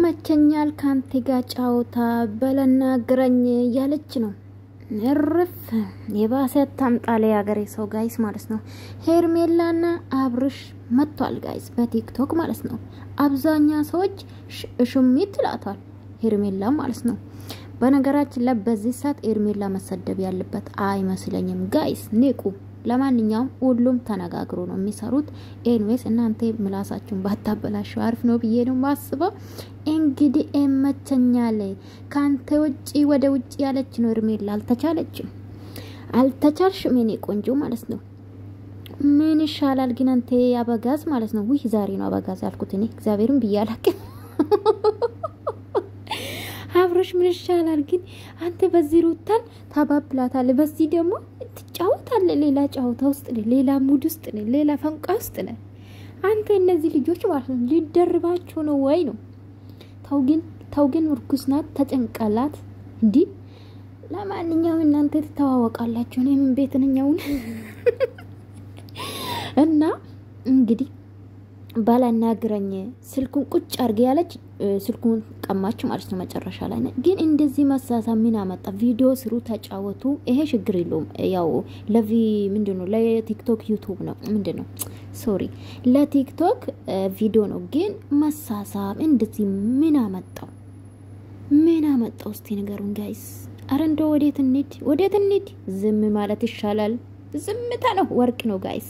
ይመቸኛል ካንተ ጋር ጫውታ በለና ግረኝ ያለች ነው እርፍ የባሰ ታምጣለ ያገሬ ሰው ጋይስ ማለት ነው ሄርሜላና አብርሽ መጥቷል ጋይስ በቲክቶክ ማለት ነው አብዛኛ ሰዎች ሽሚት ይላታል ሄርሜላ ማለት ነው በነገራችን ላይ በዚህ ሰዓት ሄርሜላ መሰደብ ያለበት አይመስለኝም ጋይስ ንቁ ለማንኛውም ሁሉም ተነጋግሮ ነው የሚሰሩት ኤንዌስ እናንተ ምላሳችሁን ባታበላሹ አሪፍ ነው ብዬ ነው ማስበው እንግዲህ እመቸኛል ካንተ ውጪ ወደ ውጪ ያለች ነው ሄርሜላ አልተቻልሽም የኔ ቆንጆ ማለት ነው ምን ይሻላል ግን አንተ አበጋዝ ማለት ነው ወይ ዛሬ ነው አበጋዝ ያልኩት እኔ እግዚአብሔርን ብያላክ አብሮሽ ምን ይሻላል ግን አንተ በዚህ ሩታን ታባብላታለ በዚህ ደግሞ ትጫወታለ ሌላ ጫውታ ውስጥ ሌላ ሙድ ውስጥ ሌላ ፈንቃ ውስጥ አንተ እነዚህ ልጆች ማለት ነው ሊደርባቸው ነው ወይ ነው ታው ግን እርኩስ ናት ተጨንቀላት እንዴ ለማንኛውም እናንተ ተተዋወቃላችሁ ነው ምን ቤት ነኛውን እና እንግዲህ ባላናግረኝ ስልኩን ቁጭ አርገ ያለች ስልኩን ቀማች ማለት ነው መጨረሻ ላይ ግን እንደዚህ መሳሳ ምን አመጣ ቪዲዮ ስሩ ተጫወቱ ይሄ ችግር የለውም ያው ለቪ ምንድነው ለቲክቶክ ዩቲዩብ ነው ምንድነው ሶሪ ለቲክቶክ ቪዲዮ ነው ግን መሳሳ እንደዚህ ምን አመጣው እስቲ ንገሩን ጋይስ አረንዶ ወዴት እንሂድ ዝም ማለት ይሻላል ዝምታ ነው ወርቅ ነው ጋይስ